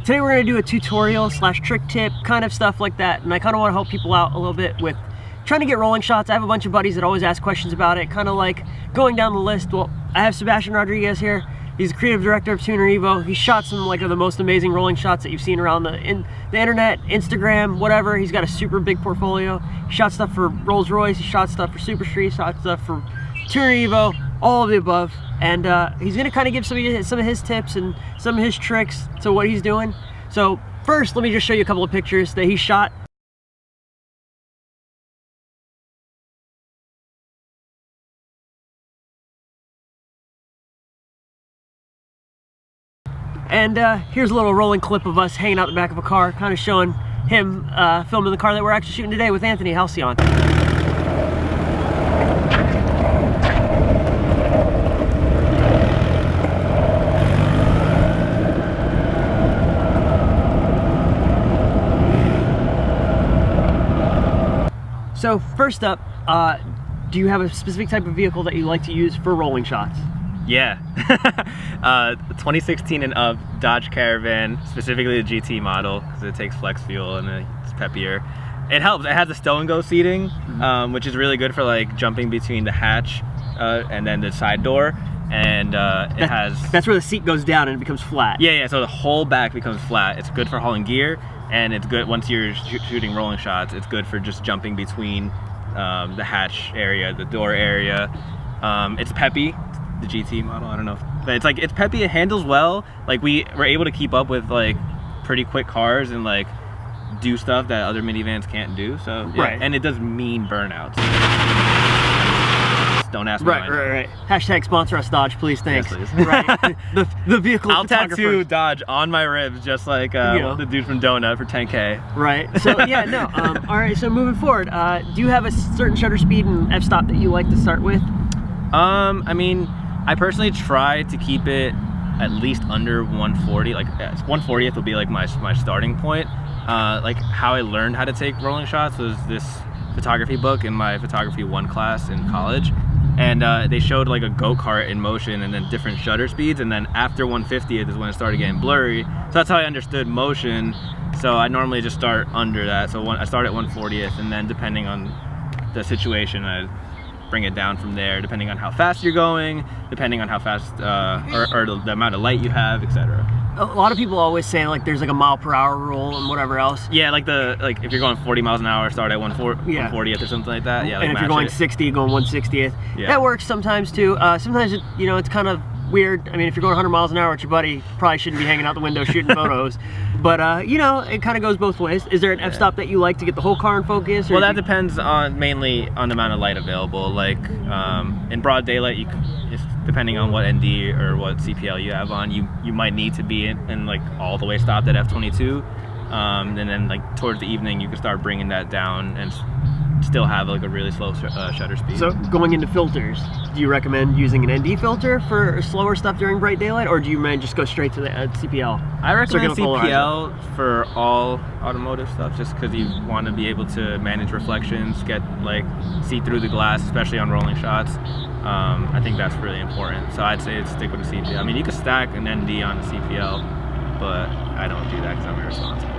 Today we're going to do a tutorial slash trick tip kind of stuff like that, and I kind of want to help people out a little bit with trying to get rolling shots. I have a bunch of buddies that always ask questions about it, kind of like going down the list. Well, I have Sebastian Rodriguez here. He's the creative director of Tuner Evo. He shot some of the most amazing rolling shots that you've seen around the internet, Instagram, whatever. He's got a super big portfolio. He shot stuff for Rolls Royce, he shot stuff for Super Street, shot stuff for Tuner Evo, all of the above. And he's gonna kind of give some of his tips and some of his tricks to what he's doing. So first, let me just show you a couple of pictures that he shot. And here's a little rolling clip of us hanging out the back of a car, kind of showing him filming the car that we're actually shooting today with Anthony Halcyon. So first up, do you have a specific type of vehicle that you like to use for rolling shots? Yeah, 2016 and up Dodge Caravan, specifically the GT model, because it takes flex fuel and it's peppier. It helps. It has a stow and go seating, which is really good for like jumping between the hatch and then the side door. And that's where the seat goes down and it becomes flat. Yeah. So the whole back becomes flat. It's good for hauling gear, and it's good once you're shooting rolling shots. It's good for just jumping between the hatch area, the door area. It's peppy. The GT model, I don't know, but it's peppy. It handles well. Like we were able to keep up with like pretty quick cars and like do stuff that other minivans can't do. So yeah. Right. And it does mean burnouts. Don't ask me. Right. Hashtag sponsor us, Dodge, please. Thanks. Yes, please. Right. the vehicle. I'll tattoo Dodge on my ribs, just like the dude from Donut for 10K. Right. So yeah, no. All right. So moving forward, do you have a certain shutter speed and f-stop that you like to start with? I mean, I personally try to keep it at least under 140. Like 140th will be like my starting point. Like how I learned how to take rolling shots was this photography book in my photography 1 class in college, and they showed like a go-kart in motion and then different shutter speeds, and then after 150th is when it started getting blurry. So that's how I understood motion. So I normally just start under that. So I start at 140th, and then depending on the situation, I bring it down from there, depending on how fast you're going, depending on how fast or the amount of light you have, etc. A lot of people always say like there's like a mile/hour rule and whatever else. Yeah, like if you're going 40 miles an hour, start at 140th or something like that. Yeah, like, and if you're going 60, going 160th. Yeah. That works sometimes too. Sometimes it's kind of weird. I mean, if you're going 100 miles an hour with your buddy, probably shouldn't be hanging out the window shooting photos. But it kind of goes both ways. Is there an f-stop that you like to get the whole car in focus? Well, that depends mainly on the amount of light available. Like in broad daylight, depending on what ND or what CPL you have on, you might need to be in like all the way stopped at f/22, and then like towards the evening you can start bringing that down and still have like a really slow shutter speed. So going into filters, do you recommend using an ND filter for slower stuff during bright daylight, or do you mind just go straight to the CPL? I recommend CPL for all automotive stuff, just because you want to be able to manage reflections, see through the glass, especially on rolling shots. I think that's really important. So I'd say stick with the CPL. I mean, you could stack an ND on the CPL, but I don't do that because I'm irresponsible.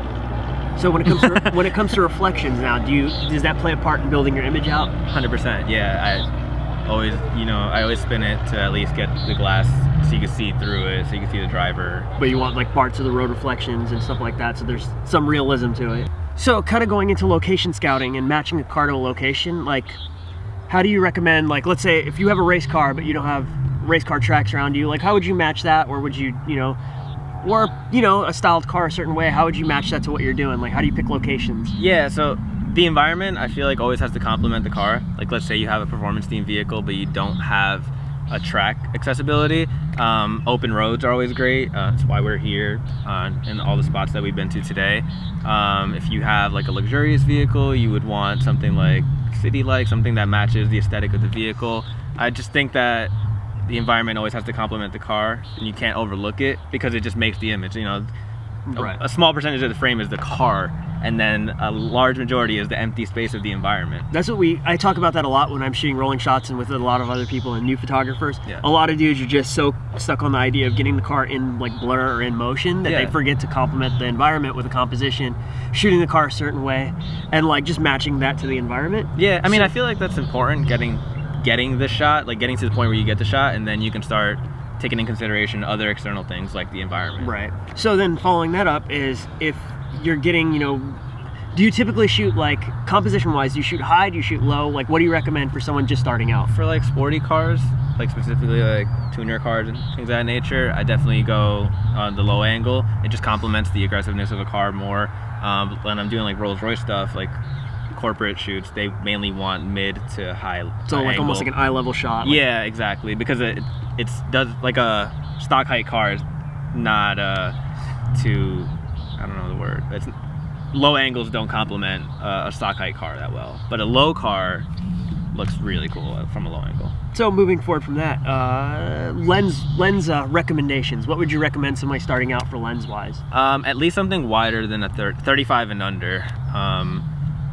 So when it comes to reflections now, does that play a part in building your image out? 100%. Yeah, I always spin it to at least get the glass so you can see through it, so you can see the driver. But you want like parts of the road reflections and stuff like that, so there's some realism to it. So kind of going into location scouting and matching a car to a location, like how do you recommend, like let's say if you have a race car but you don't have race car tracks around you, like how would you match that, or would you, or a styled car a certain way, how would you match that to what you're doing? Like how do you pick locations? Yeah, so the environment I feel like always has to complement the car. Like let's say you have a performance themed vehicle but you don't have a track accessibility. Open roads are always great. That's why we're here in all the spots that we've been to today. If you have like a luxurious vehicle, you would want something like city-like, something that matches the aesthetic of the vehicle. I just think that the environment always has to complement the car, and you can't overlook it because it just makes the image. Right. A small percentage of the frame is the car, and then a large majority is the empty space of the environment. That's what I talk about that a lot when I'm shooting rolling shots and with a lot of other people and new photographers. Yeah. A lot of dudes are just so stuck on the idea of getting the car in like blur or in motion that they forget to complement the environment with a composition, shooting the car a certain way, and like just matching that to the environment. Yeah, I mean, I feel like that's important, getting the shot, like getting to the point where you get the shot, and then you can start taking in consideration other external things like the environment. Right. So then following that up is, if you're getting, you know, do you typically shoot, like, composition wise, do you shoot high, do you shoot low? Like, what do you recommend for someone just starting out? For like sporty cars, like specifically like tuner cars and things of that nature, I definitely go on the low angle. It just complements the aggressiveness of a car more. When I'm doing like Rolls Royce stuff, like corporate shoots, they mainly want mid to high. So like angle. almost like an eye level shot. Like, yeah, exactly, because it's does like a stock height car is not too, I don't know the word. It's low angles don't complement a stock height car that well, but a low car looks really cool from a low angle. So moving forward from that, lens recommendations. What would you recommend somebody starting out for lens wise? At least something wider than a 35 and under.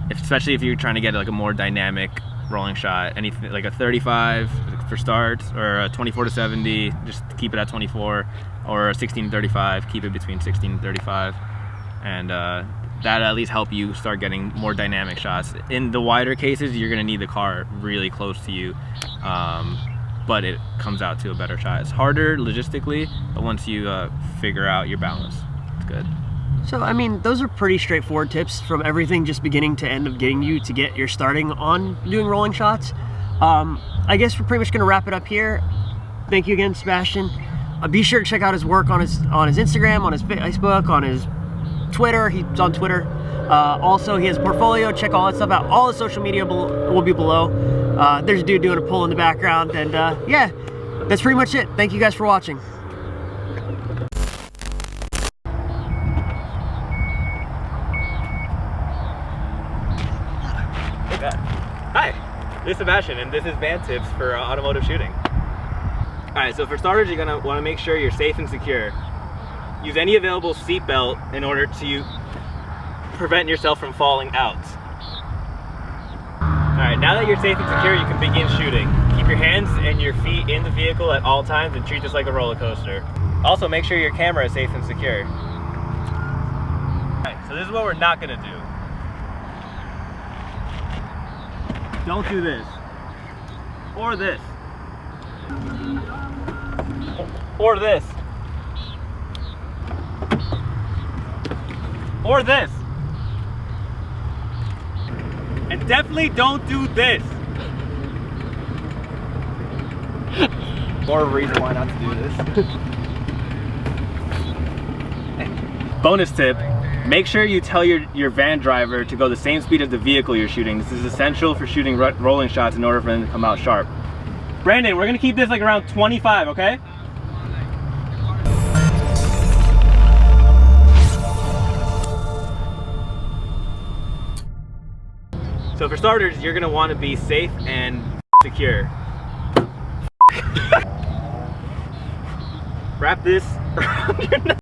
Especially if you're trying to get like a more dynamic rolling shot. Anything like a 35 for starts, or a 24-70, just keep it at 24, or a 16-35, keep it between 16 and 35, and that at least help you start getting more dynamic shots. In the wider cases, you're gonna need the car really close to you, but it comes out to a better shot. It's harder logistically, but once you figure out your balance, it's good. So, I mean, those are pretty straightforward tips from everything just beginning to end of getting you to get your starting on doing rolling shots. I guess we're pretty much going to wrap it up here. Thank you again, Sebastian. Be sure to check out his work on his Instagram, on his Facebook, on his Twitter. He's on Twitter. Also, he has a portfolio. Check all that stuff out. All the social media will be below. There's a dude doing a pull in the background. And yeah, that's pretty much it. Thank you guys for watching. Hi, this is Sebastian, and this is band tips for automotive shooting. Alright, so for starters, you're gonna want to make sure you're safe and secure. Use any available seat belt in order to prevent yourself from falling out. Alright, now that you're safe and secure, you can begin shooting. Keep your hands and your feet in the vehicle at all times and treat this like a roller coaster. Also, make sure your camera is safe and secure. Alright, so this is what we're not gonna do. Don't do this. Or this. Or this. Or this. And definitely don't do this. More reason why not to do this. Bonus tip. Make sure you tell your van driver to go the same speed as the vehicle you're shooting. This is essential for shooting rolling shots in order for them to come out sharp. Brandon, we're gonna keep this like around 25, okay? So for starters, you're gonna want to be safe and secure. Wrap this around your neck.